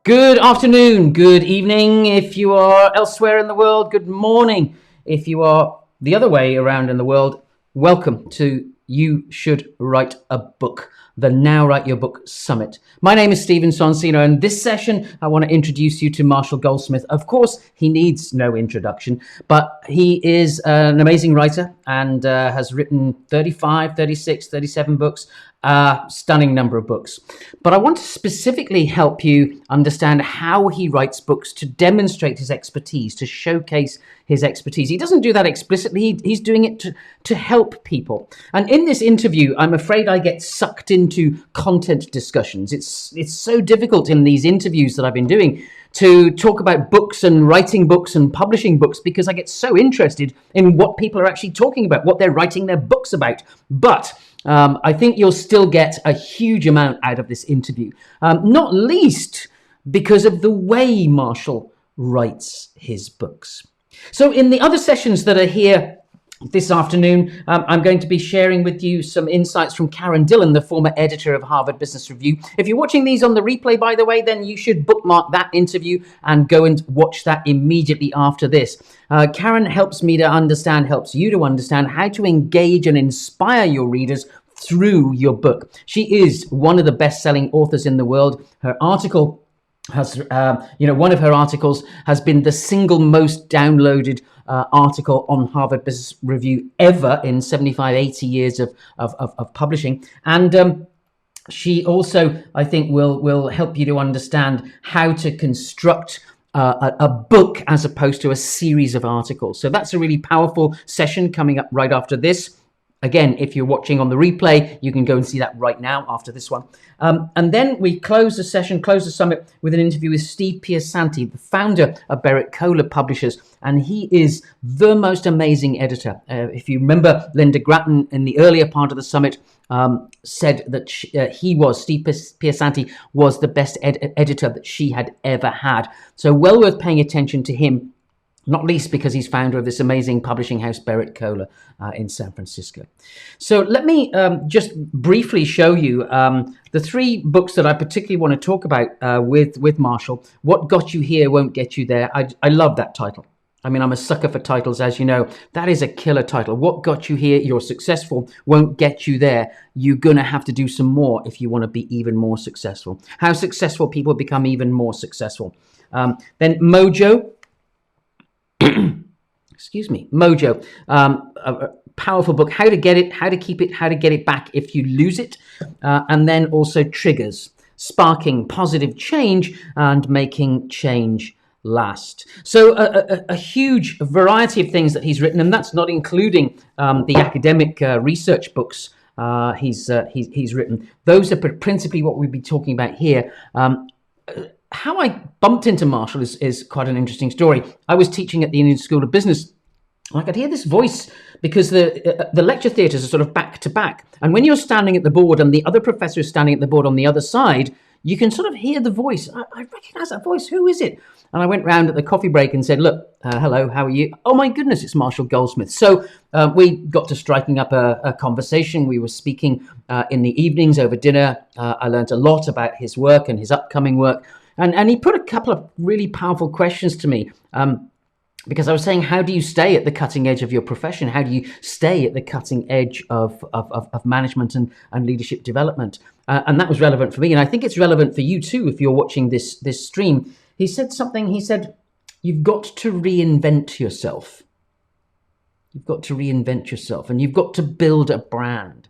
Good afternoon, good evening if you are elsewhere in the world, good morning if you are the other way around in the world. Welcome to You Should Write a Book, the Now Write Your Book Summit. My name is Steve Asante, and this session I want to introduce you to Marshall Goldsmith. Of course, he needs no introduction, but he is an amazing writer and has written 35, 36, 37 books. Stunning number of books. But I want to specifically help you understand how he writes books to demonstrate his expertise, to showcase his expertise. He doesn't do that explicitly. He's doing it to help people. And in this interview, I'm afraid I get sucked into content discussions. It's so difficult in these interviews that I've been doing to talk about books and writing books and publishing books because I get so interested in what people are actually talking about, what they're writing their books about. But I think you'll still get a huge amount out of this interview, not least because of the way Marshall writes his books. So in the other sessions that are here this afternoon, I'm going to be sharing with you some insights from Karen Dillon, the former editor of Harvard Business Review. If you're watching these on the replay, by the way, then you should bookmark that interview and go and watch that immediately after this. Karen helps you to understand how to engage and inspire your readers through your book. She is one of the best-selling authors in the world. Her article has, one of her articles has been the single most downloaded article on Harvard Business Review ever in 75, 80 years of publishing. And she also, I think, will help you to understand how to construct a book as opposed to a series of articles. So that's a really powerful session coming up right after this. Again, if you're watching on the replay, you can go and see that right now after this one. And then we close the summit with an interview with Steve P Asante, the founder of Berrett-Kohler Publishers. And he is the most amazing editor. If you remember, LYNDA GRATTON in the earlier part of the summit said that Steve P Asante was the best editor that she had ever had. So well worth paying attention to him, not least because he's founder of this amazing publishing house, Berrett-Kohler, in San Francisco. So let me just briefly show you the three books that I particularly want to talk about with Marshall. What Got You Here Won't Get You There. I love that title. I mean, I'm a sucker for titles, as you know. That is a killer title. What got you here? You're successful. Won't get you there. You're going to have to do some more if you want to be even more successful. How successful people become even more successful. Then Mojo. Mojo, a powerful book, how to get it, how to keep it, how to get it back if you lose it. And then also Triggers, sparking positive change and making change last. So a huge variety of things that he's written, and that's not including the academic research books he's written. Those are principally what we'll be talking about here. How I bumped into Marshall is quite an interesting story. I was teaching at the Indian School of Business. I could hear this voice because the lecture theatres are sort of back to back. And when you're standing at the board and the other professor is standing at the board on the other side, you can sort of hear the voice. I recognize that voice. Who is it? And I went round at the coffee break and said, look, hello, how are you? Oh, my goodness, it's Marshall Goldsmith. So we got to striking up a conversation. We were speaking in the evenings over dinner. I learned a lot about his work and his upcoming work. And he put a couple of really powerful questions to me because I was saying, how do you stay at the cutting edge of your profession? How do you stay at the cutting edge of management and leadership development? And that was relevant for me. And I think it's relevant for you too, if you're watching this stream. He said something, he said, you've got to reinvent yourself. You've got to reinvent yourself and you've got to build a brand.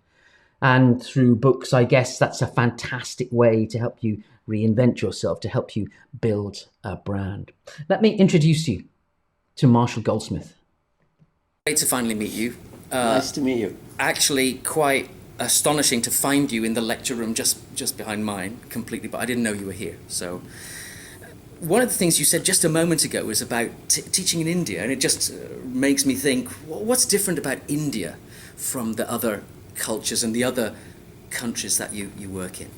And through books, I guess that's a fantastic way to help you reinvent yourself, to help you build a brand. Let me introduce you to Marshall Goldsmith. Great to finally meet you. Nice to meet you. Actually, quite astonishing to find you in the lecture room just behind mine, completely, but I didn't know you were here. So one of the things you said just a moment ago was about teaching in India, and it just makes me think, what's different about India from the other cultures and the other countries that you work in?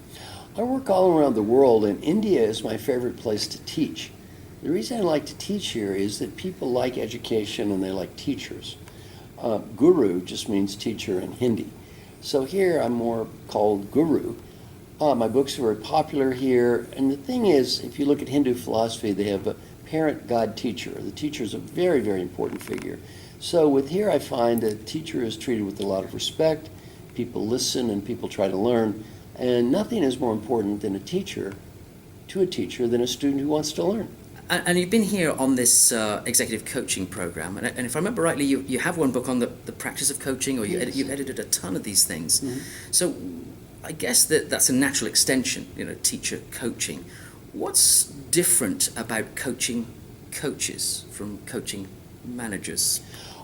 I work all around the world, and India is my favorite place to teach. The reason I like to teach here is that people like education and they like teachers. Guru just means teacher in Hindi. So here I'm more called guru. My books are very popular here. And the thing is, if you look at Hindu philosophy, they have a parent, God, teacher. The teacher is a very, very important figure. So with here, I find that teacher is treated with a lot of respect. People listen and people try to learn. And nothing is more important than a teacher to a teacher than a student who wants to learn. And you've been here on this executive coaching program, and if I remember rightly, you have one book on the practice of coaching, or Yes. you've edited a ton of these things. Mm-hmm. So I guess that's a natural extension, teacher coaching. What's different about coaching coaches from coaching managers?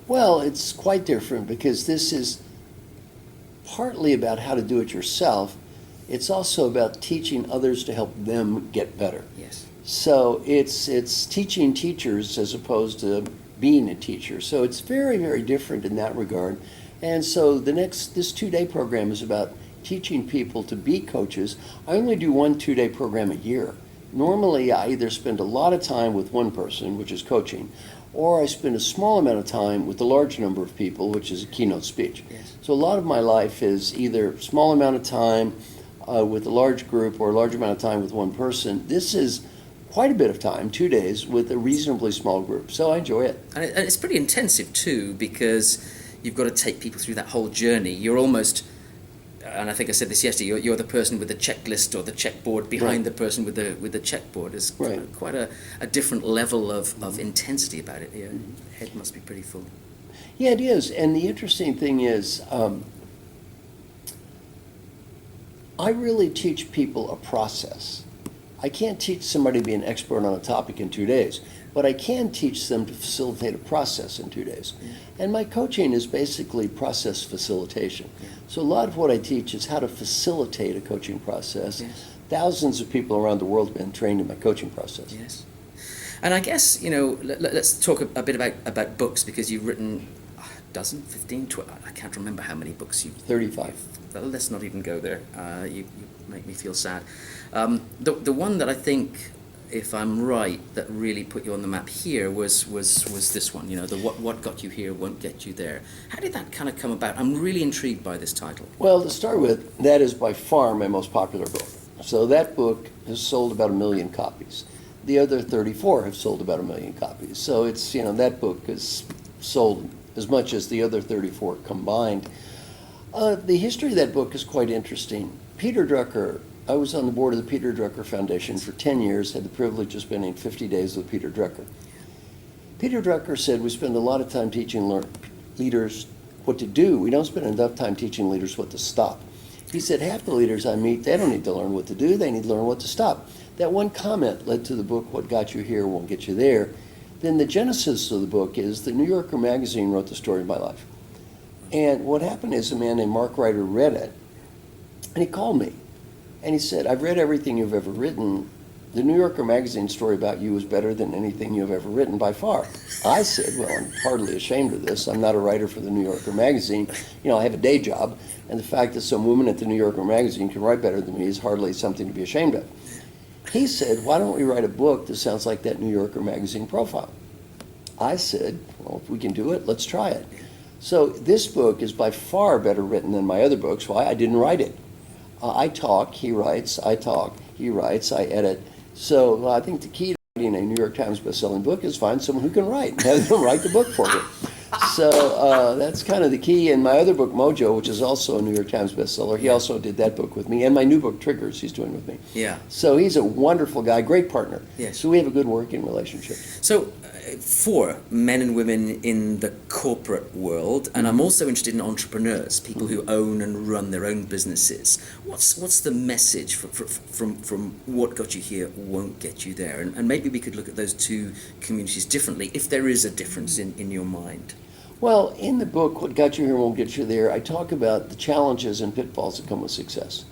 Well, it's quite different because this is partly about how to do it yourself. It's also about teaching others to help them get better. Yes. So it's teaching teachers as opposed to being a teacher. So it's very, very different in that regard. And so this 2-day program is about teaching people to be coaches. I only do one 2-day program a year. Normally, I either spend a lot of time with one person, which is coaching, or I spend a small amount of time with a large number of people, which is a keynote speech. Yes. So a lot of my life is either small amount of time with a large group or a large amount of time with one person. This is quite a bit of time, 2 days, with a reasonably small group. So I enjoy it. And it's pretty intensive too, because you've got to take people through that whole journey. You're almost, and I think I said this yesterday, you're the person with the checklist or the checkboard behind the person with the checkboard. It's quite a different level of intensity about it. Your head must be pretty full. Yeah, it is. And the interesting thing is, I really teach people a process. I can't teach somebody to be an expert on a topic in 2 days, but I can teach them to facilitate a process in 2 days. And my coaching is basically process facilitation. So a lot of what I teach is how to facilitate a coaching process. Yes. Thousands of people around the world have been trained in my coaching process. Yes. And I guess, let's talk a bit about books, because you've written a dozen, 15, 12, I can't remember how many books you've 35. Well, let's not even go there. You make me feel sad. The one that I think, if I'm right, that really put you on the map here was this one. The what got you here won't get you there. How did that kind of come about? I'm really intrigued by this title. Well, to start with, that is by far my most popular book. So that book has sold about 1 million copies. The other 34 have sold about 1 million copies. So it's, that book has sold as much as the other 34 combined. The history of that book is quite interesting. Peter Drucker, I was on the board of the Peter Drucker Foundation for 10 years, had the privilege of spending 50 days with Peter Drucker. Peter Drucker said we spend a lot of time teaching leaders what to do. We don't spend enough time teaching leaders what to stop. He said half the leaders I meet, they don't need to learn what to do, they need to learn what to stop. That one comment led to the book, What Got You Here Won't Get You There. Then the genesis of the book is the New Yorker magazine wrote the story of my life. And what happened is a man named Mark Ryder read it, and he called me. And he said, I've read everything you've ever written. The New Yorker magazine story about you is better than anything you've ever written by far. I said, well, I'm hardly ashamed of this. I'm not a writer for the New Yorker magazine. I have a day job, and the fact that some woman at the New Yorker magazine can write better than me is hardly something to be ashamed of. He said, why don't we write a book that sounds like that New Yorker magazine profile? I said, well, if we can do it, let's try it. So this book is by far better written than my other books. Why? I didn't write it. I talk, he writes, I talk, he writes, I edit. So I think the key to writing a New York Times bestselling book is find someone who can write and have them write the book for you. So that's kind of the key. And my other book, Mojo, which is also a New York Times bestseller, he also did that book with me. And my new book, Triggers, he's doing with me. Yeah. So he's a wonderful guy, great partner. Yes. So we have a good working relationship. So for men and women in the corporate world, and I'm also interested in entrepreneurs, people who own and run their own businesses, what's the message from what got you here won't get you there? And maybe we could look at those two communities differently, if there is a difference in your mind. Well, in the book, What Got You Here Won't Get You There, I talk about the challenges and pitfalls that come with success.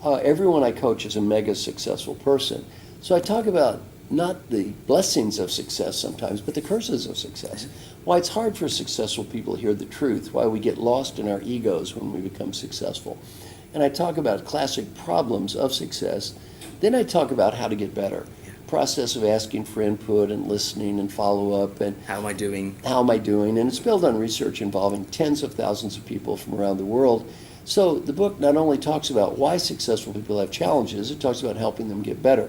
Everyone I coach is a mega successful person. So I talk about not the blessings of success sometimes, but the curses of success. Why it's hard for successful people to hear the truth, why we get lost in our egos when we become successful. And I talk about classic problems of success. Then I talk about how to get better. Process of asking for input and listening and follow-up and How am I doing? And it's built on research involving tens of thousands of people from around the world. So the book not only talks about why successful people have challenges, it talks about helping them get better.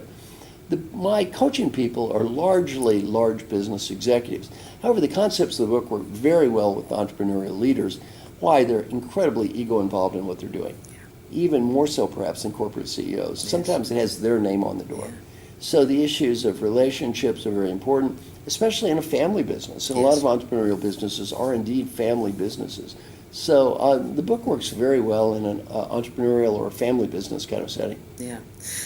My coaching people are largely large business executives. However, the concepts of the book work very well with entrepreneurial leaders. Why? They're incredibly ego involved in what they're doing. Even more so perhaps than corporate CEOs. Yes. Sometimes it has their name on the door. Yeah. So the issues of relationships are very important, especially in a family business. And a Yes. lot of entrepreneurial businesses are indeed family businesses. So the book works very well in an entrepreneurial or a family business kind of setting. Yeah,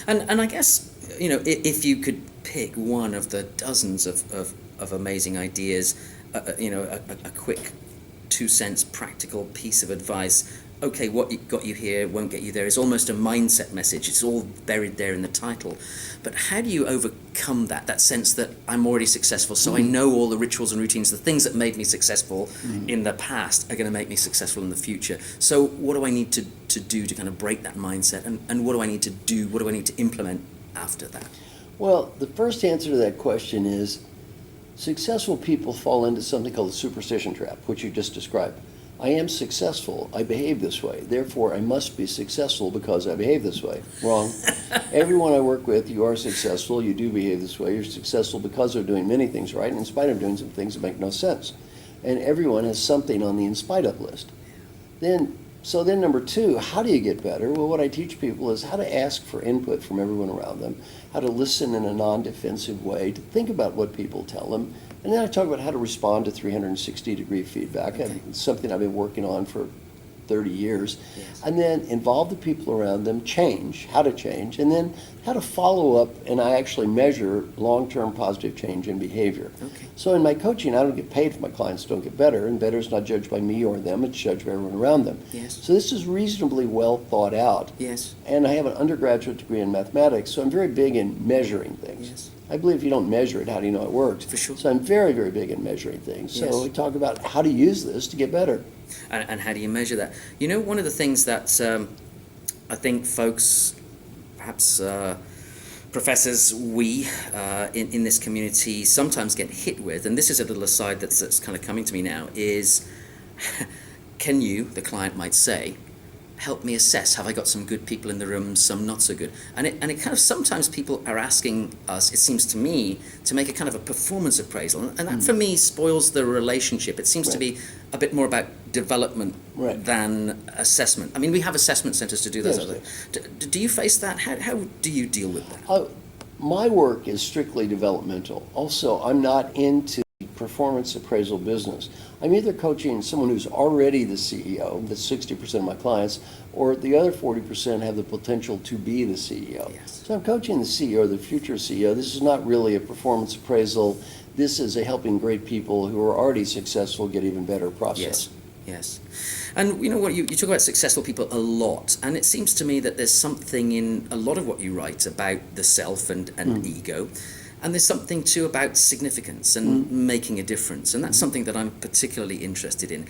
and I guess, you know, if you could pick one of the dozens of amazing ideas, you know, a quick 2 cents practical piece of advice. Okay, what got you here won't get you there. It's almost a mindset message. It's all buried there in the title. But how do you overcome that sense that I'm already successful, so I know all the rituals and routines, the things that made me successful in the past are going to make me successful in the future. So what do I need to do to kind of break that mindset? And what do I need to do? What do I need to implement after that? Well, the first answer to that question is successful people fall into something called the superstition trap, which you just described. I am successful, I behave this way, therefore I must be successful because I behave this way. Wrong. Everyone I work with, you are successful, you do behave this way, you're successful because they're doing many things right, and in spite of doing some things that make no sense. And everyone has something on the in spite of list. So then number two, how do you get better? Well, what I teach people is how to ask for input from everyone around them, how to listen in a non-defensive way, to think about what people tell them, and then I talk about how to respond to 360-degree feedback. Okay. It's something I've been working on for 30 years. Yes. And then involve the people around them, how to change, and then how to follow up, and I actually measure long-term positive change in behavior. Okay. So in my coaching, I don't get paid if my clients don't get better, and better is not judged by me or them, it's judged by everyone around them. Yes. So this is reasonably well thought out. Yes. And I have an undergraduate degree in mathematics, so I'm very big in measuring things. Yes. I believe if you don't measure it, how do you know it works? For sure. So I'm very, very big in measuring things. Yes. So we talk about how to use this to get better. And how do you measure that? You know, one of the things that I think folks, perhaps professors, in this community sometimes get hit with, and this is a little aside that's kind of coming to me now, is can you, the client might say, help me assess, have I got some good people in the room, some not so good? And it kind of, sometimes people are asking us, it seems to me, to make a kind of a performance appraisal. And that for me spoils the relationship. It seems to be a bit more about development than assessment. I mean, we have assessment centers to do those Yes. other things. Do you face that? How do you deal with that? My work is strictly developmental. Also, I'm not into performance appraisal business. I'm either coaching someone who's already the CEO, that's 60% of my clients, or the other 40% have the potential to be the CEO. Yes. So I'm coaching the CEO, the future CEO. This is not really a performance appraisal. This is a helping great people who are already successful get even better process. Yes. And you know what, you talk about successful people a lot, and it seems to me that there's something in a lot of what you write about the self and ego. And there's something too about significance and making a difference. And that's something that I'm particularly interested in.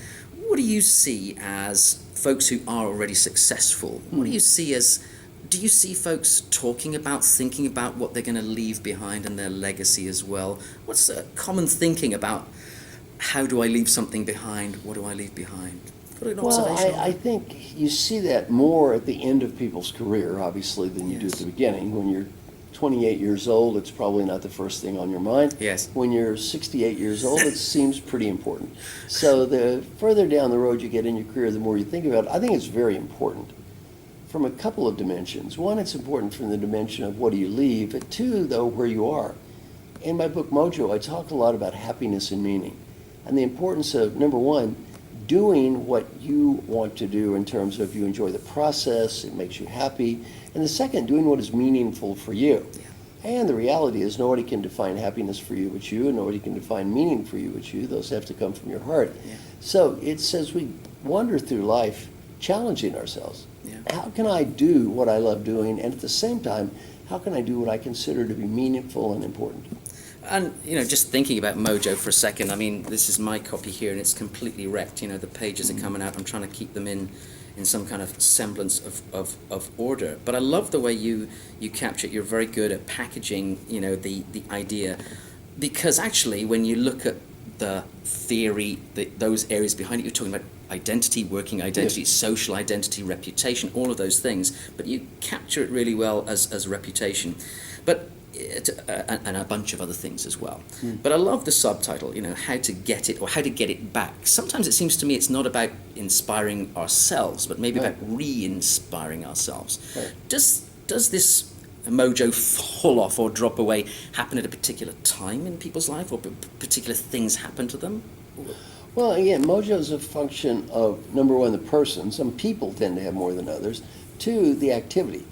What do you see as folks who are already successful? What do you see folks talking about, thinking about what they're going to leave behind and their legacy as well? What's the common thinking about how do I leave something behind? What do I leave behind? Well, I think you see that more at the end of people's career, obviously, than you do at the beginning. When you're 28 years old, it's probably not the first thing on your mind. Yes. When you're 68 years old, it seems pretty important. So the further down the road you get in your career, the more you think about it. I think it's very important from a couple of dimensions. One, it's important from the dimension of what do you leave, but two, though, where you are. In my book, Mojo, I talk a lot about happiness and meaning and the importance of, number one, doing what you want to do in terms of you enjoy the process, it makes you happy, and the second, doing what is meaningful for you. Yeah. And the reality is nobody can define happiness for you but you, and nobody can define meaning for you but you. Those have to come from your heart. Yeah. So it says we wander through life challenging ourselves. Yeah. How can I do what I love doing, and at the same time, how can I do what I consider to be meaningful and important? And, you know, just thinking about Mojo for a second, I mean, this is my copy here, and it's completely wrecked. You know, the pages are coming out. I'm trying to keep them in some kind of semblance of order. But I love the way you capture it. You're very good at packaging, you know, the idea. Because actually, when you look at the theory, those areas behind it. You're talking about identity, working identity, Yes. social identity, reputation, all of those things. But you capture it really well as reputation. But and a bunch of other things as well. But I love the subtitle, how to get it or how to get it back. Sometimes it seems to me it's not about inspiring ourselves, but maybe about re-inspiring ourselves. Right. Does this mojo fall off or drop away happen at a particular time in people's life, or particular things happen to them? Well, again, mojo is a function of, number one, the person. Some people tend to have more than others. Two, the activity.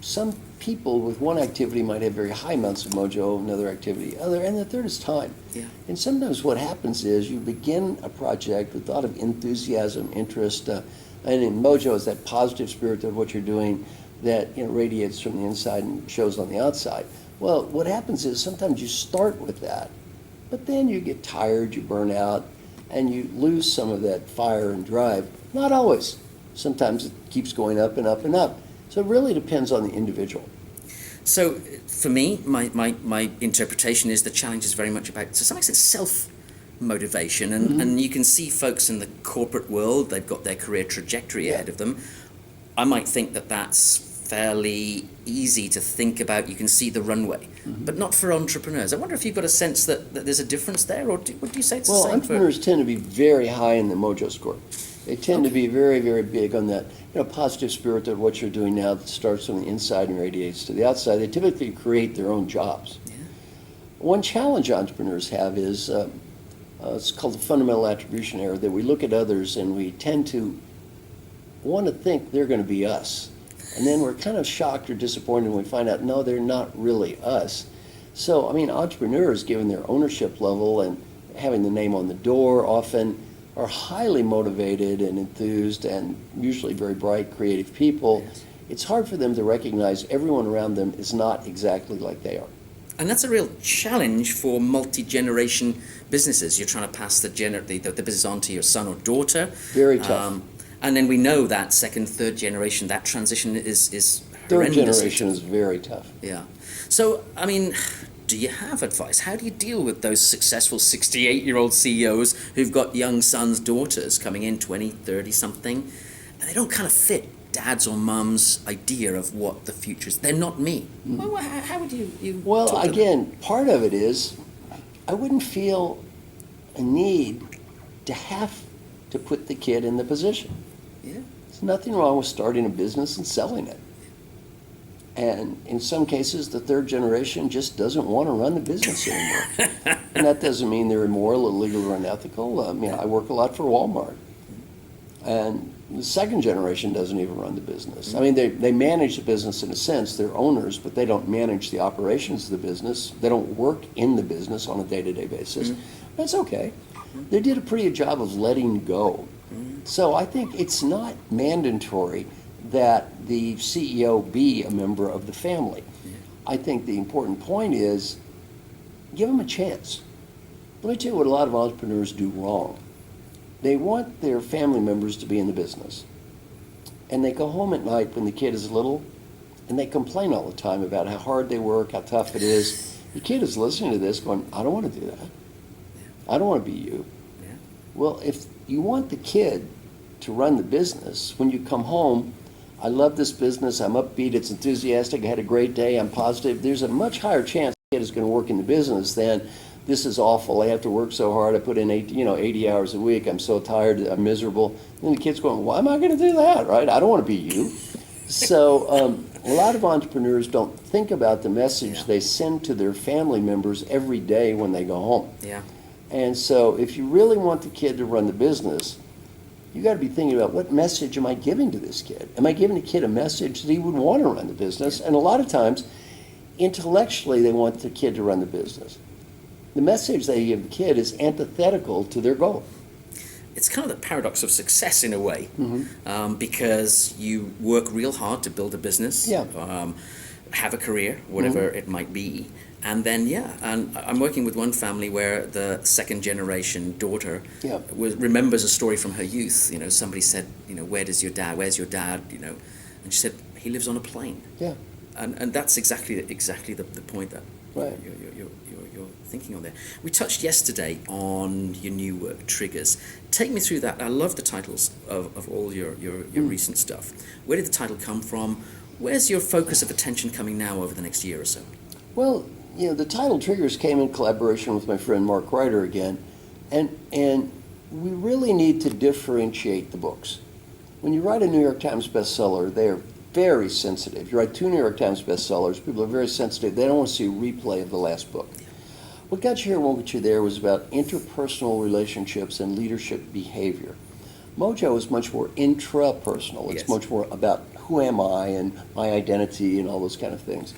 Some people with one activity might have very high amounts of mojo, another activity other, and the third is time. Yeah. And sometimes what happens is you begin a project with a lot of enthusiasm, interest, and in mojo is that positive spirit of what you're doing that radiates from the inside and shows on the outside. Well, what happens is sometimes you start with that, but then you get tired, you burn out, and you lose some of that fire and drive. Not always. Sometimes it keeps going up and up and up. So it really depends on the individual. So for me, my interpretation is the challenge is very much about, to some extent, self-motivation. And you can see folks in the corporate world, they've got their career trajectory ahead of them. I might think that that's fairly easy to think about. You can see the runway, but not for entrepreneurs. I wonder if you've got a sense that there's a difference there, or would you say it's the same? Well, entrepreneurs tend to be very high in the mojo score. They tend to be very, very big on that positive spirit of what you're doing now that starts from the inside and radiates to the outside. They typically create their own jobs. Yeah. One challenge entrepreneurs have is it's called the fundamental attribution error, that we look at others and we tend to want to think they're going to be us. And then we're kind of shocked or disappointed when we find out, no, they're not really us. So, entrepreneurs, given their ownership level and having the name on the door, often are highly motivated and enthused and usually very bright, creative people. Yes. It's hard for them to recognize everyone around them is not exactly like they are. And that's a real challenge for multi-generation businesses. You're trying to pass the business on to your son or daughter. Very tough. And then we know that second, third generation, that transition is Third horrendously generation tough. is very tough. Yeah. So, do you have advice? How do you deal with those successful 68-year-old CEOs who've got young sons, daughters coming in 20, 30-something, and they don't kind of fit dad's or mum's idea of what the future is? They're not me. Well, how would you Well, talk to them? again, part of it is I wouldn't feel a need to have to put the kid in the position. Yeah. There's nothing wrong with starting a business and selling it. And in some cases, the third generation just doesn't want to run the business anymore. And that doesn't mean they're immoral, illegal, or unethical. I work a lot for Walmart. And the second generation doesn't even run the business. They manage the business in a sense. They're owners, but they don't manage the operations of the business. They don't work in the business on a day-to-day basis. That's okay. They did a pretty good job of letting go. So I think it's not mandatory that the CEO be a member of the family. I think the important point is give them a chance. Let me tell you what a lot of entrepreneurs do wrong. They want their family members to be in the business. And they go home at night when the kid is little and they complain all the time about how hard they work, how tough it is. The kid is listening to this going, I don't want to do that. I don't want to be you. Yeah. Well, if you want the kid to run the business, when you come home, I love this business, I'm upbeat, it's enthusiastic, I had a great day, I'm positive, there's a much higher chance the kid is going to work in the business than this is awful, I have to work so hard, I put in 80 hours a week, I'm so tired, I'm miserable. And the kid's going, why am I going to do that, right? I don't want to be you. So a lot of entrepreneurs don't think about the message they send to their family members every day when they go home. Yeah. And so if you really want the kid to run the business, you got to be thinking about what message am I giving to this kid? Am I giving the kid a message that he would want to run the business? And a lot of times, intellectually, they want the kid to run the business. The message they give the kid is antithetical to their goal. It's kind of the paradox of success in a way, because you work real hard to build a business, have a career, whatever it might be. And then, and I'm working with one family where the second generation daughter remembers a story from her youth. Somebody said, where's your dad? And she said, he lives on a plane. Yeah. And that's exactly the point that Right. Your thinking on there. We touched yesterday on your new work, Triggers. Take me through that. I love the titles of all your recent stuff. Where did the title come from? Where's your focus of attention coming now over the next year or so? Well, the title Triggers came in collaboration with my friend Mark Ryder again, and we really need to differentiate the books. When you write a New York Times bestseller, they are very sensitive. You write 2 New York Times bestsellers, people are very sensitive. They don't want to see a replay of the last book. What Got You Here Won't Get You There was about interpersonal relationships and leadership behavior. Mojo is much more intrapersonal. It's much more about who am I and my identity and all those kind of things.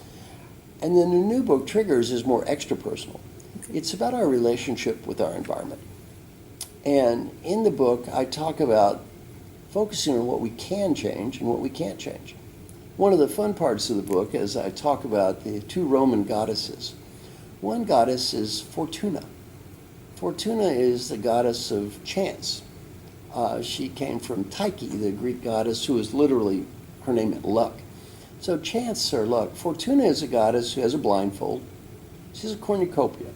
And then the new book, Triggers, is more extrapersonal. Okay. It's about our relationship with our environment. And in the book, I talk about focusing on what we can change and what we can't change. One of the fun parts of the book is I talk about the 2 Roman goddesses. One goddess is Fortuna. Fortuna is the goddess of chance. She came from Tyche, the Greek goddess, who is literally, her name meant luck. So chance or luck. Fortuna is a goddess who has a blindfold. She's a cornucopia.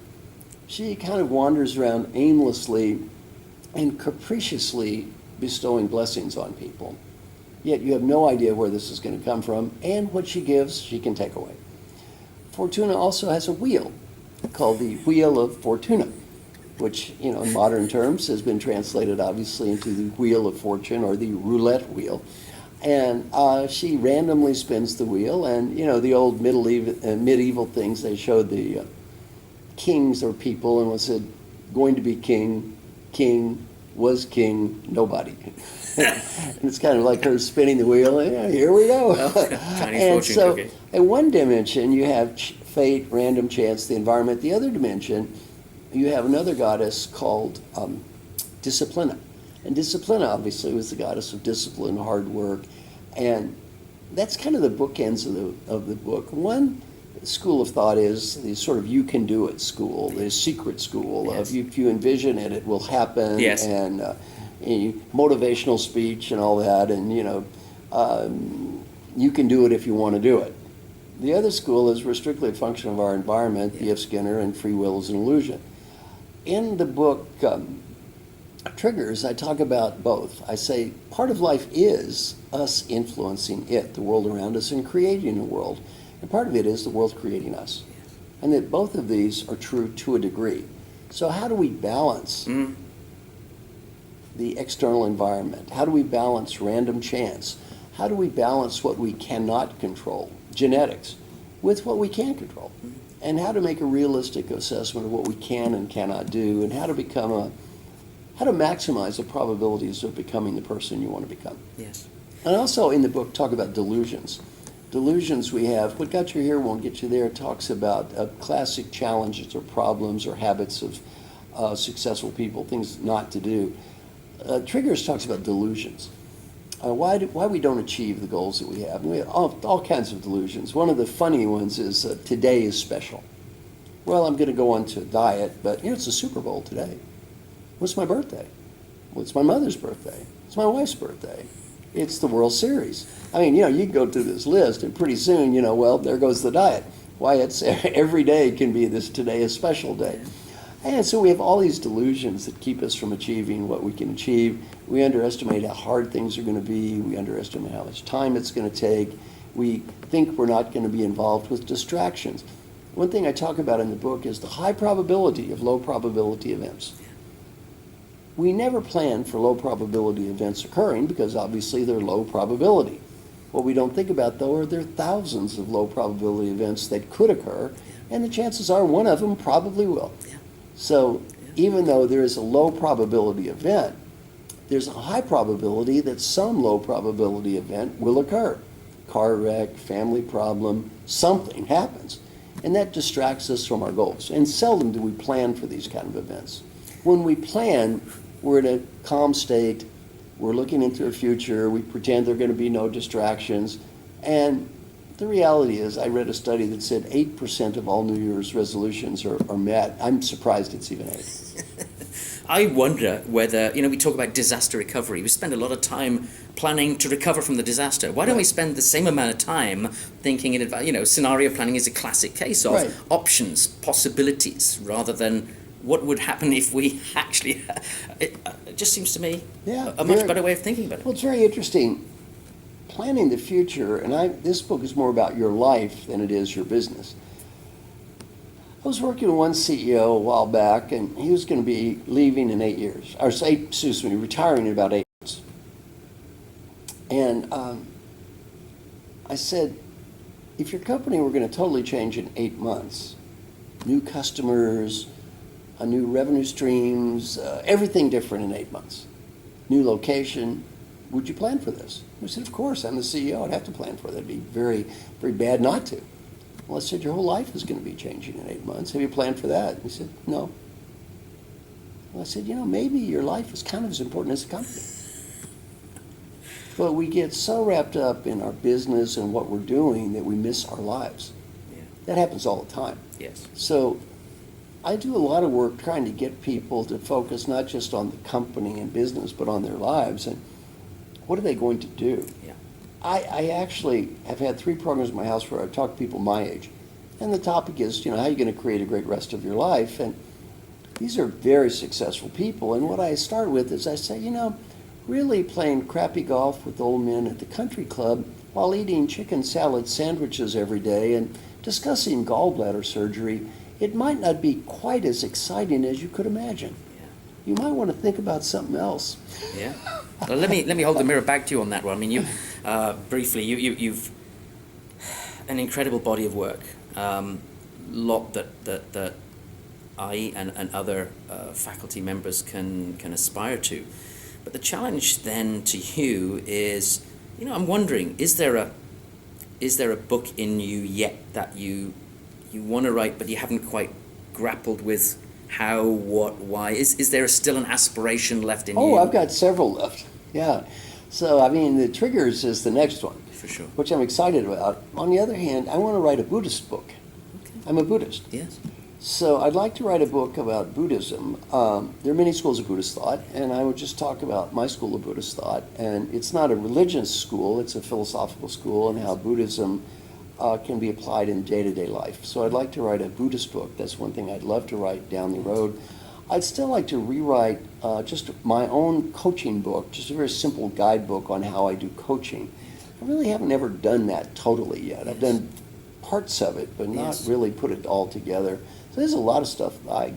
She kind of wanders around aimlessly and capriciously bestowing blessings on people. Yet you have no idea where this is going to come from, and what she gives, she can take away. Fortuna also has a wheel called the Wheel of Fortuna, which, in modern terms has been translated obviously into the Wheel of Fortune or the roulette wheel. And she randomly spins the wheel, and the old medieval things, they showed the kings or people, and was said, going to be king, was king, nobody. And it's kind of like her spinning the wheel, yeah, here we go. And so in one dimension you have fate, random chance, the environment. The other dimension, you have another goddess called Disciplina. And Disciplina obviously was the goddess of discipline, hard work. And that's kind of the bookends of the book. One school of thought is the sort of you can do it school, the secret school of if you envision it, it will happen. And motivational speech and all that, and you can do it if you want to do it. The other school is we're strictly a function of our environment, B.F. Skinner, and free will is an illusion. In the book Triggers, I talk about both. I say part of life is us influencing it, the world around us, and creating a world. And part of it is the world creating us. And that both of these are true to a degree. So how do we balance the external environment? How do we balance random chance? How do we balance what we cannot control, genetics, with what we can control? And how to make a realistic assessment of what we can and cannot do, and how to maximize the probabilities of becoming the person you want to become. Yes. And also in the book talk about delusions. Delusions we have, What Got You Here Won't Get You There, talks about classic challenges or problems or habits of successful people, things not to do. Triggers talks about delusions. Why we don't achieve the goals that we have. And we have all kinds of delusions. One of the funny ones is today is special. Well, I'm going to go on to a diet, but it's the Super Bowl today. What's my birthday? Well, it's my mother's birthday. It's my wife's birthday. It's the World Series. I mean, you can go through this list, and pretty soon, well, there goes the diet. Why, it's every day can be this today is special day. And so we have all these delusions that keep us from achieving what we can achieve. We underestimate how hard things are going to be. We underestimate how much time it's going to take. We think we're not going to be involved with distractions. One thing I talk about in the book is the high probability of low probability events. We never plan for low probability events occurring because obviously they're low probability. What we don't think about, though, are there thousands of low probability events that could occur, and the chances are one of them probably will. So even though there is a low probability event, there's a high probability that some low probability event will occur. Car wreck, family problem, something happens. And that distracts us from our goals. And seldom do we plan for these kind of events. When we plan, we're in a calm state, we're looking into the future, we pretend there are going to be no distractions, and the reality is, I read a study that said 8% of all New Year's resolutions are met. I'm surprised it's even 8. I wonder whether, we talk about disaster recovery. We spend a lot of time planning to recover from the disaster. Why don't we spend the same amount of time thinking in advance? Scenario planning is a classic case of options, possibilities, rather than what would happen if we actually. It just seems to me a much better way of thinking about it. Well, it's very interesting. Planning the future, and this book is more about your life than it is your business. I was working with one CEO a while back, and he was going to be leaving in 8 years, retiring in about 8 months. And I said, if your company were going to totally change in 8 months, new customers, new revenue streams, everything different in 8 months, new location, would you plan for this? I said, of course, I'm the CEO, I'd have to plan for that. It'd be very, very bad not to. Well, I said, your whole life is going to be changing in 8 months. Have you planned for that? He said, no. Well, I said, maybe your life is kind of as important as the company. But we get so wrapped up in our business and what we're doing that we miss our lives. Yeah. That happens all the time. Yes. So I do a lot of work trying to get people to focus not just on the company and business, but on their lives and what are they going to do? Yeah. I actually have had 3 programs in my house where I talk to people my age. And the topic is, how are you going to create a great rest of your life? And these are very successful people. And what I start with is I say, really playing crappy golf with old men at the country club while eating chicken salad sandwiches every day and discussing gallbladder surgery, it might not be quite as exciting as you could imagine. You might want to think about something else. Yeah. Well, let me hold the mirror back to you on that one. I mean, you briefly, you've an incredible body of work, lot that I and other faculty members can aspire to. But the challenge then to you is, I'm wondering, is there a book in you yet that you want to write, but you haven't quite grappled with? How, what, why? Is there still an aspiration left in you? Oh, I've got several left. Yeah. So, the Triggers is the next one. For sure. Which I'm excited about. On the other hand, I want to write a Buddhist book. Okay. I'm a Buddhist. Yes. So I'd like to write a book about Buddhism. There are many schools of Buddhist thought, and I would just talk about my school of Buddhist thought. And it's not a religious school, it's a philosophical school, and how Buddhism can be applied in day-to-day life. So I'd like to write a Buddhist book. That's one thing I'd love to write down the road. I'd still like to rewrite just my own coaching book, just a very simple guidebook on how I do coaching. I really haven't ever done that totally yet. I've done parts of it, but not really put it all together. So there's a lot of stuff I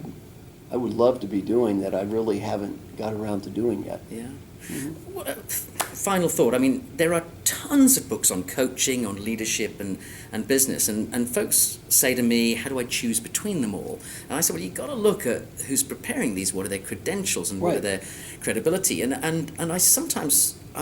would love to be doing that I really haven't got around to doing yet. Yeah. Mm-hmm. Final thought. There are tons of books on coaching, on leadership and business, and folks say to me, how do I choose between them all? And I said, well, you've got to look at who's preparing these, what are their credentials and what are their credibility. And I'm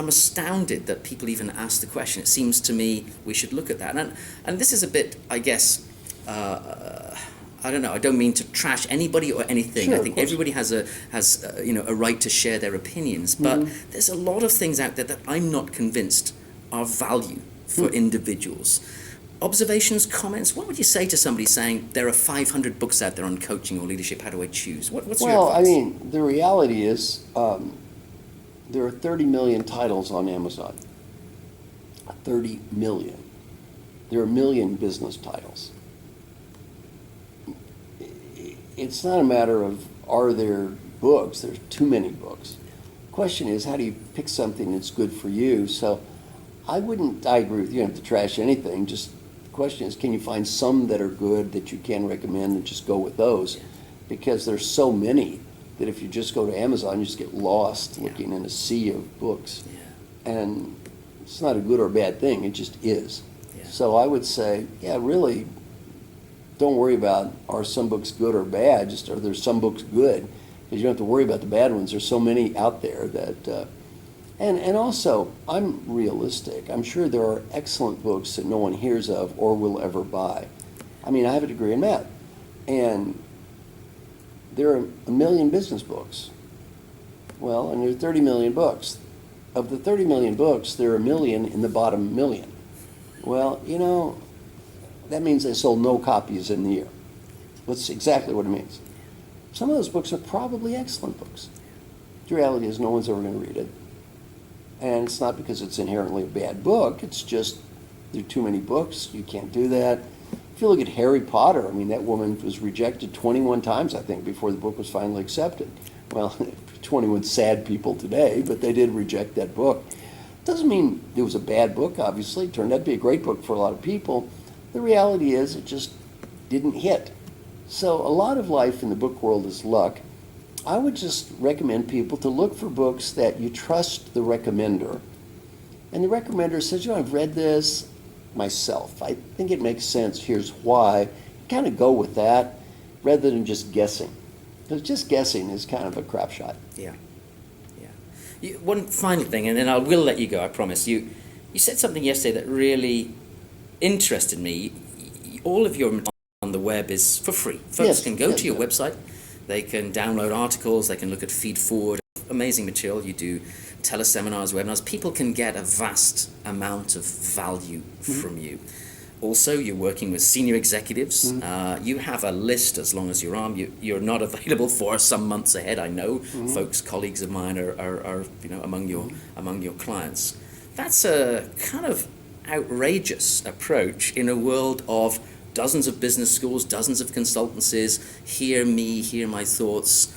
astounded that people even ask the question. It seems to me we should look at that. And this is a bit, I guess, I don't know. I don't mean to trash anybody or anything. Sure, I think everybody has a right to share their opinions. But there's a lot of things out there that I'm not convinced are value for individuals. Observations, comments. What would you say to somebody saying there are 500 books out there on coaching or leadership? How do I choose? What's your advice? The reality is there are 30 million titles on Amazon. 30 million. There are a million business titles. It's not a matter of are there books. There's too many books. The question is, how do you pick something that's good for you? So I agree with you, don't have to trash anything. Just the question is, can you find some that are good that you can recommend and just go with those? Because there's so many that if you just go to Amazon, you just get lost looking in a sea of books. Yeah. And it's not a good or bad thing, it just is. Yeah. So I would say, really, don't worry about are some books good or bad, just are there some books good? Because you don't have to worry about the bad ones. There's so many out there that, and also, I'm realistic. I'm sure there are excellent books that no one hears of or will ever buy. I have a degree in math, and there are a million business books. Well, and there are 30 million books. Of the 30 million books, there are a million in the bottom million. Well, that means they sold no copies in the year. That's exactly what it means. some of those books are probably excellent books. The reality is no one's ever going to read it. And it's not because it's inherently a bad book, it's just there are too many books, you can't do that. If you look at Harry Potter, I mean, that woman was rejected 21 times, I think, before the book was finally accepted. Well, 21 sad people today, but they did reject that book. Doesn't mean it was a bad book, obviously. It turned out to be a great book for a lot of people. The reality is it just didn't hit. So a lot of life in the book world is luck. I would just recommend people to look for books that you trust the recommender. And the recommender says, I've read this myself. I think it makes sense. Here's why. Kind of go with that rather than just guessing. Because just guessing is kind of a crap shot. Yeah. One final thing, and then I will let you go, I promise. You said something yesterday that really interested me. All of your material on the web is for free. Folks can go to your website, they can download articles, they can look at feed forward, amazing material. You do teleseminars, webinars. People can get a vast amount of value from you. Also, you're working with senior executives. You have a list as long as your arm. You're not available for some months ahead. I know folks, colleagues of mine are among your clients. That's a kind of outrageous approach in a world of dozens of business schools, dozens of consultancies. Hear me, hear my thoughts.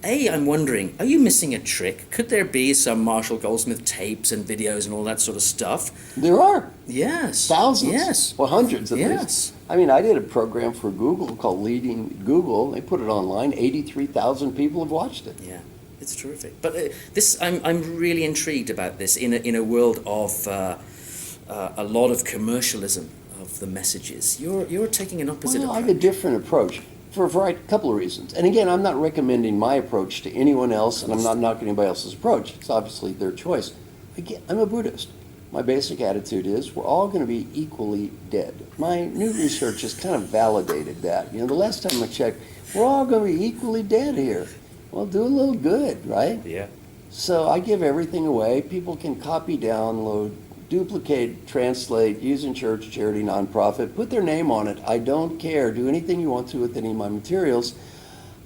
I'm wondering, are you missing a trick? Could there be some Marshall Goldsmith tapes and videos and all that sort of stuff? There are. Yes. Thousands. Yes. Well, hundreds at Yes. least. I mean, I did a program for Google called Leading Google. They put it online. 83,000 people have watched it. Yeah, it's terrific. But I'm really intrigued about this in a world of a lot of commercialism of the messages. You're taking an opposite Well, I approach. have a different approach for a couple of reasons. And again, I'm not recommending my approach to anyone else, and I'm not knocking anybody else's approach. It's obviously their choice. Again, I'm a Buddhist. My basic attitude is we're all going to be equally dead. My new research has kind of validated that. The last time I checked, we're all going to be equally dead here. Well, do a little good, right? Yeah. So I give everything away. People can copy, download, duplicate, translate, use in church, charity, nonprofit, put their name on it. I don't care. Do anything you want to with any of my materials.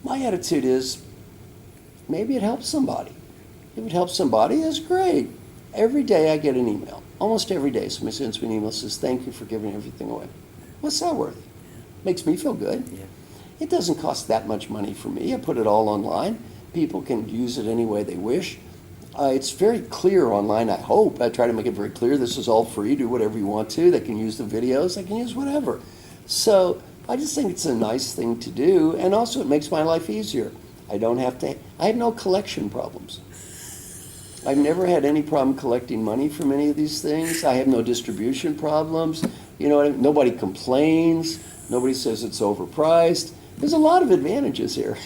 My attitude is maybe it helps somebody. If it helps somebody, that's great. Every day I get an email. Almost every day somebody sends me an email that says, thank you for giving everything away. What's that worth? Makes me feel good. Yeah. It doesn't cost that much money for me. I put it all online. People can use it any way they wish. It's very clear online, I hope. I try to make it very clear. This is all free. Do whatever you want to. They can use the videos. They can use whatever. So I just think it's a nice thing to do. And also it makes my life easier. I have no collection problems. I've never had any problem collecting money from any of these things. I have no distribution problems. Nobody complains. Nobody says it's overpriced. There's a lot of advantages here.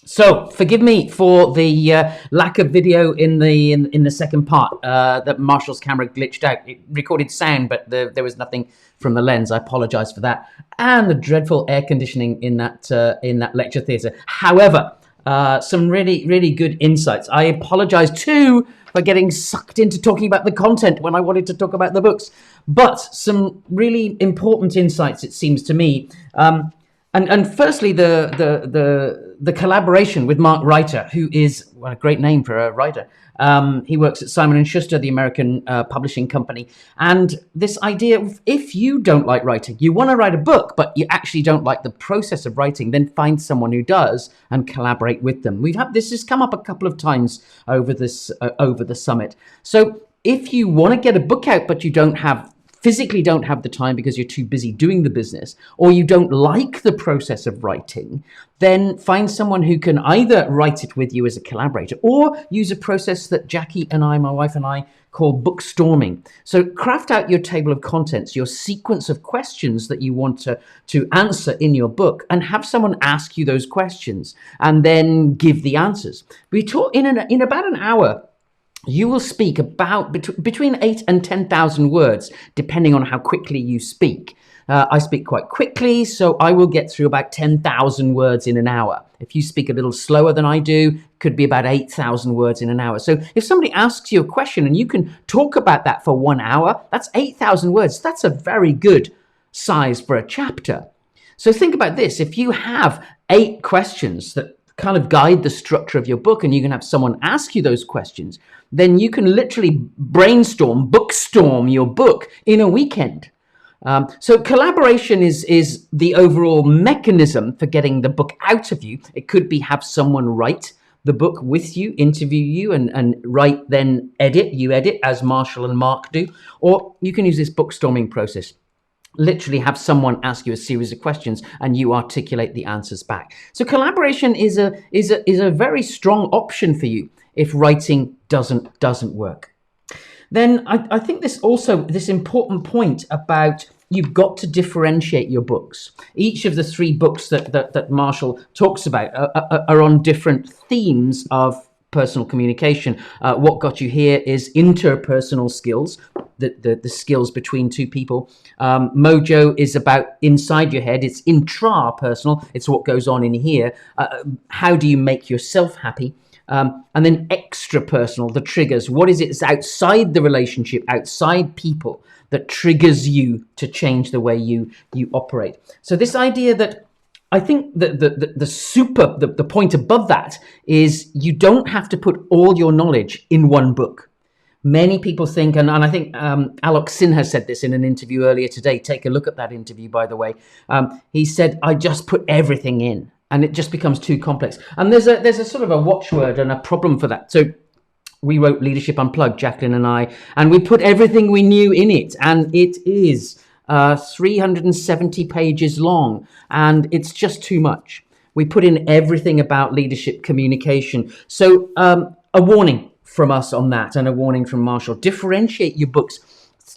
So forgive me for the lack of video in the second part. That Marshall's camera glitched out. It recorded sound, but there was nothing from the lens. I apologise for that, and the dreadful air conditioning in that lecture theatre. However, some really good insights. I apologise too for getting sucked into talking about the content when I wanted to talk about the books, but some really important insights, it seems to me. And firstly, the collaboration with Mark Reiter, who is a great name for a writer. He works at Simon & Schuster, the American publishing company. And this idea of if you don't like writing, you want to write a book, but you actually don't like the process of writing, then find someone who does and collaborate with them. This has come up a couple of times over the summit. So if you want to get a book out, but you physically don't have the time because you're too busy doing the business, or you don't like the process of writing, then find someone who can either write it with you as a collaborator or use a process that Jackie and I, my wife and I, call bookstorming. So craft out your table of contents, your sequence of questions that you want to answer in your book, and have someone ask you those questions and then give the answers. We talk in about an hour. You will speak about between 8 and 10,000 words, depending on how quickly you speak. I speak quite quickly, so I will get through about 10,000 words in an hour. If you speak a little slower than I do, it could be about 8,000 words in an hour. So if somebody asks you a question and you can talk about that for 1 hour, that's 8,000 words. That's a very good size for a chapter. So think about this. If you have 8 questions that kind of guide the structure of your book, and you can have someone ask you those questions, then you can literally bookstorm your book in a weekend. So collaboration is the overall mechanism for getting the book out of you. It could be have someone write the book with you, interview you, and write, then edit. You edit, as Marshall and Mark do. Or you can use this bookstorming process. Literally have someone ask you a series of questions and you articulate the answers back. So collaboration is a very strong option for you if writing doesn't work. Then I think this important point about you've got to differentiate your books. Each of the 3 books that Marshall talks about are on different themes of personal communication. What Got You Here is interpersonal skills, the skills between 2 people. Mojo is about inside your head. It's intrapersonal. It's what goes on in here. How do you make yourself happy? And then extra personal, the triggers. What is it that's outside the relationship, outside people, that triggers you to change the way you operate? So this idea that I think that the point above that is you don't have to put all your knowledge in one book. Many people think, and I think Alok Sinha said this in an interview earlier today. Take a look at that interview, by the way. He said, I just put everything in, and it just becomes too complex. And there's a sort of a watchword and a problem for that. So we wrote Leadership Unplugged, Jacqueline and I, and we put everything we knew in it, and it is 370 pages long, and it's just too much. We put in everything about leadership communication. So a warning from us on that, and a warning from Marshall. Differentiate your books.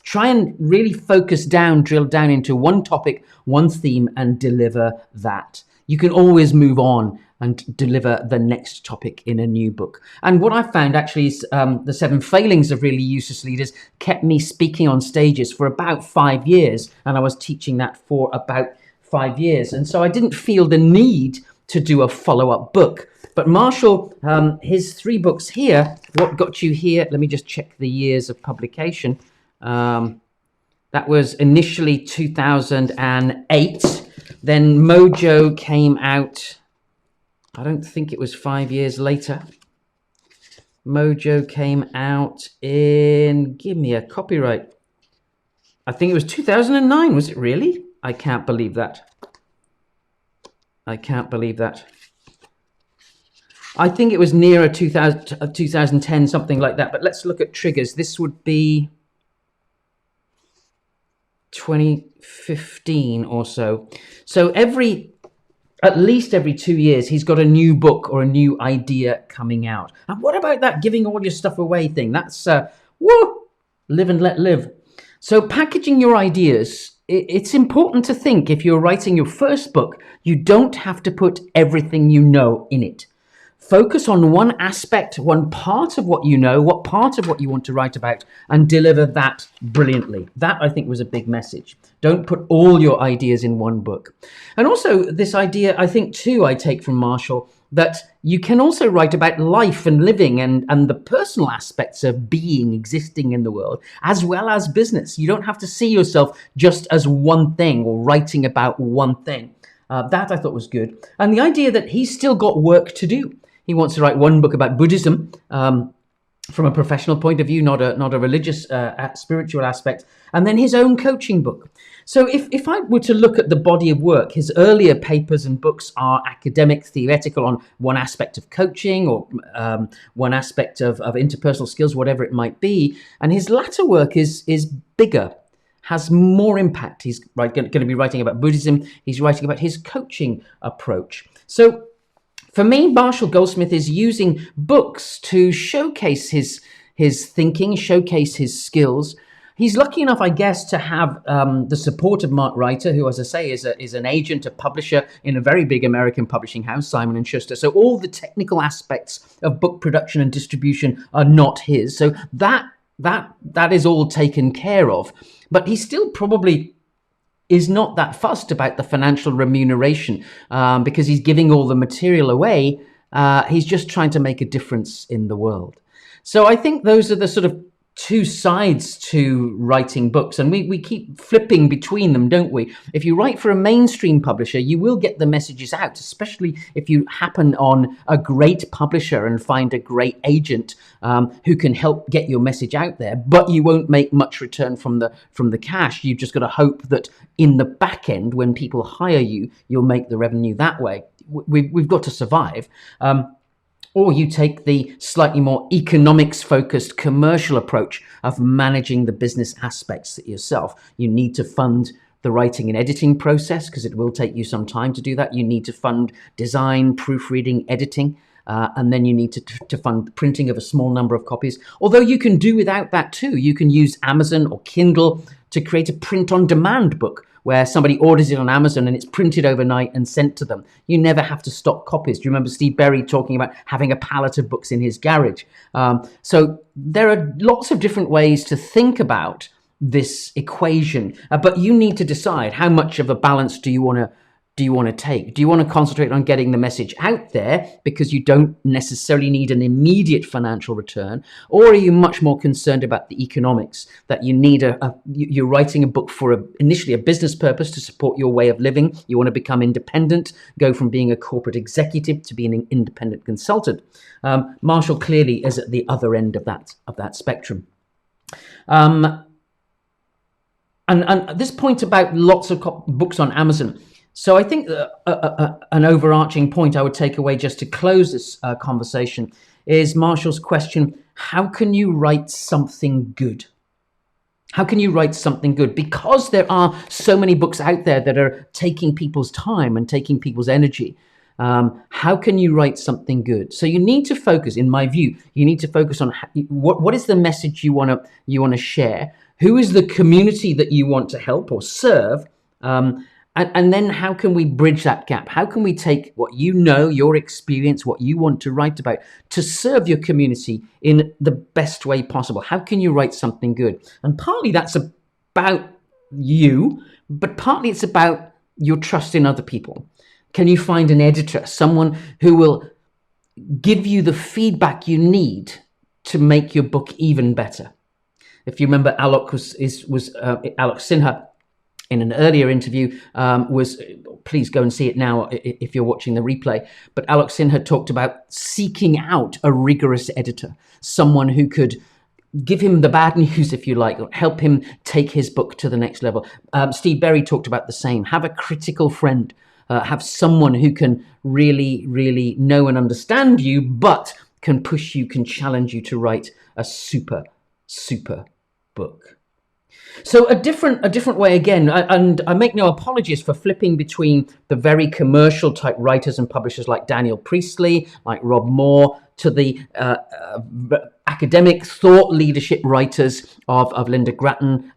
Try and really drill down into one topic, one theme, and deliver that. You can always move on and deliver the next topic in a new book. And what I found actually is the 7 failings of really useless leaders kept me speaking on stages for about 5 years. And I was teaching that for about 5 years. And so I didn't feel the need to do a follow-up book. But Marshall, his 3 books here, What Got You Here? Let me just check the years of publication. That was initially 2008. Then Mojo came out, I don't think it was 5 years later. Mojo came out in, give me a copyright. I think it was 2009, was it really? I can't believe that. I can't believe that. I think it was nearer 2010, something like that. But let's look at triggers. This would be 2015 or so. So at least every 2 years, he's got a new book or a new idea coming out. And what about that giving all your stuff away thing? That's, live and let live. So packaging your ideas, it's important to think if you're writing your first book, you don't have to put everything you know in it. Focus on one aspect, one part of what you know, what part of what you want to write about, and deliver that brilliantly. That, I think, was a big message. Don't put all your ideas in one book. And also this idea, I think, too, I take from Marshall, that you can also write about life and living and the personal aspects of being, existing in the world, as well as business. You don't have to see yourself just as one thing or writing about one thing. That I thought was good. And the idea that he's still got work to do. He wants to write one book about Buddhism from a professional point of view, not a religious, spiritual aspect, and then his own coaching book. So if I were to look at the body of work, his earlier papers and books are academic, theoretical on one aspect of coaching or one aspect of interpersonal skills, whatever it might be. And his latter work is bigger, has more impact. He's going to be writing about Buddhism. He's writing about his coaching approach. So for me, Marshall Goldsmith is using books to showcase his thinking, showcase his skills. He's lucky enough, I guess, to have the support of Mark Reiter, who, as I say, is an agent, a publisher in a very big American publishing house, Simon & Schuster. So all the technical aspects of book production and distribution are not his. So that is all taken care of. But he still probably is not that fussed about the financial remuneration because he's giving all the material away. He's just trying to make a difference in the world. So I think those are the sort of two sides to writing books, and we keep flipping between them, don't we? If you write for a mainstream publisher, you will get the messages out, especially if you happen on a great publisher and find a great agent who can help get your message out there, but you won't make much return from the cash. You've just got to hope that in the back end, when people hire you, you'll make the revenue that way. We've got to survive. Or you take the slightly more economics-focused commercial approach of managing the business aspects yourself. You need to fund the writing and editing process because it will take you some time to do that. You need to fund design, proofreading, editing, and then you need to fund the printing of a small number of copies. Although you can do without that too. You can use Amazon or Kindle to create a print-on-demand book where somebody orders it on Amazon and it's printed overnight and sent to them. You never have to stock copies. Do you remember Steve Berry talking about having a pallet of books in his garage? So there are lots of different ways to think about this equation, but you need to decide how much of a balance do you want to take? Do you want to concentrate on getting the message out there because you don't necessarily need an immediate financial return? Or are you much more concerned about the economics, that you need you're writing a book for initially a business purpose to support your way of living? You want to become independent, go from being a corporate executive to being an independent consultant. Marshall clearly is at the other end of that spectrum. And this point about lots of books on Amazon. So I think an overarching point I would take away just to close this conversation is Marshall's question: how can you write something good? How can you write something good? Because there are so many books out there that are taking people's time and taking people's energy. How can you write something good? So you need to focus, in my view, you need to focus on what is the message you want to share? Who is the community that you want to help or serve? And then how can we bridge that gap? How can we take what you know, your experience, what you want to write about to serve your community in the best way possible? How can you write something good? And partly that's about you, but partly it's about your trust in other people. Can you find an editor, someone who will give you the feedback you need to make your book even better? If you remember, Alok Sinha, in an earlier interview, please go and see it now if you're watching the replay, but Alok Sinha talked about seeking out a rigorous editor, someone who could give him the bad news, if you like, or help him take his book to the next level. Steve Berry talked about the same. Have a critical friend. Have someone who can really, really know and understand you, but can push you, can challenge you to write a super, super book. So a different way again, and I make no apologies for flipping between the very commercial type writers and publishers like Daniel Priestley, like Rob Moore, to the academic thought leadership writers of LYNDA Gratton,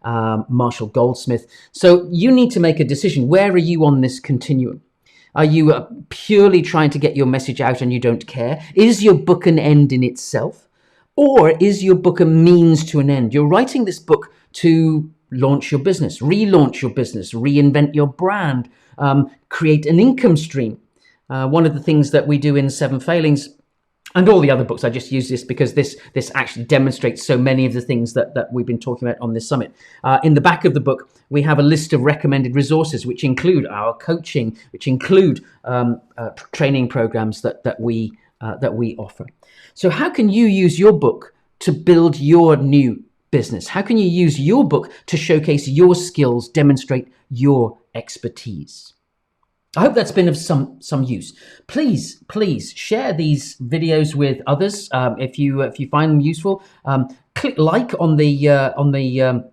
Marshall Goldsmith. So you need to make a decision. Where are you on this continuum? Are you purely trying to get your message out and you don't care? Is your book an end in itself? Or is your book a means to an end? You're writing this book to launch your business, relaunch your business, reinvent your brand, create an income stream. One of the things that we do in Seven Failings and all the other books, I just use this because this actually demonstrates so many of the things that we've been talking about on this summit. In the back of the book, we have a list of recommended resources, which include our coaching, which include training programs that we offer. So how can you use your book to build your new business? How can you use your book to showcase your skills, demonstrate your expertise? I hope that's been of some use. Please share these videos with others if you find them useful. Click like on the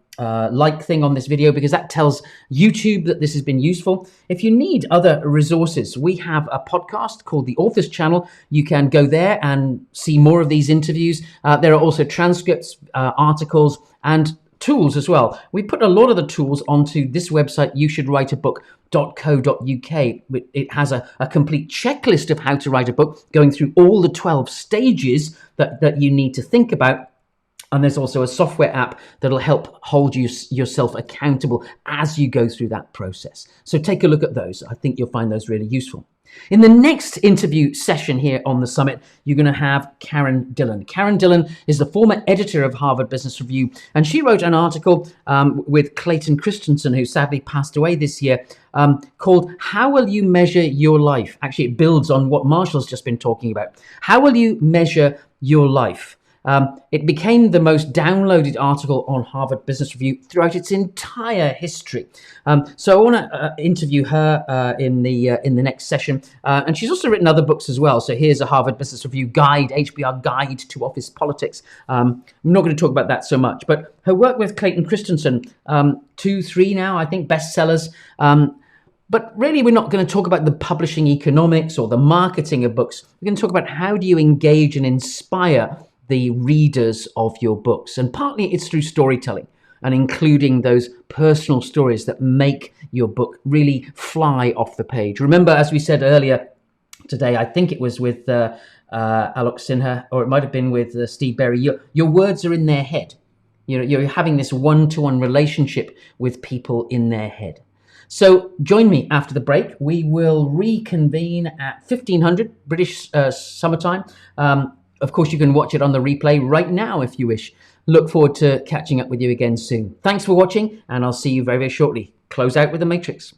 like thing on this video, because that tells YouTube that this has been useful. If you need other resources, we have a podcast called The Authors Channel. You can go there and see more of these interviews. There are also transcripts, articles, and tools as well. We put a lot of the tools onto this website, youshouldwriteabook.co.uk. It has a complete checklist of how to write a book, going through all the 12 stages that you need to think about. And there's also a software app that'll help hold yourself accountable as you go through that process. So take a look at those. I think you'll find those really useful. In the next interview session here on the summit, you're going to have Karen Dillon. Karen Dillon is the former editor of Harvard Business Review, and she wrote an article with Clayton Christensen, who sadly passed away this year, called How Will You Measure Your Life? Actually, it builds on what Marshall's just been talking about. How will you measure your life? It became the most downloaded article on Harvard Business Review throughout its entire history. So I want to interview her in the next session, and she's also written other books as well. So here's a Harvard Business Review guide, HBR Guide to Office Politics. I'm not going to talk about that so much, but her work with Clayton Christensen, 2, 3 now, I think, bestsellers. But really, we're not going to talk about the publishing economics or the marketing of books. We're going to talk about how do you engage and inspire the readers of your books. And partly it's through storytelling and including those personal stories that make your book really fly off the page. Remember, as we said earlier today, I think it was with Alok Sinha, or it might have been with Steve Berry, your words are in their head. You're having this one-to-one relationship with people in their head. So join me after the break. We will reconvene at 1500 British summertime. Of course, you can watch it on the replay right now if you wish. Look forward to catching up with you again soon. Thanks for watching, and I'll see you very, very shortly. Close out with the Matrix.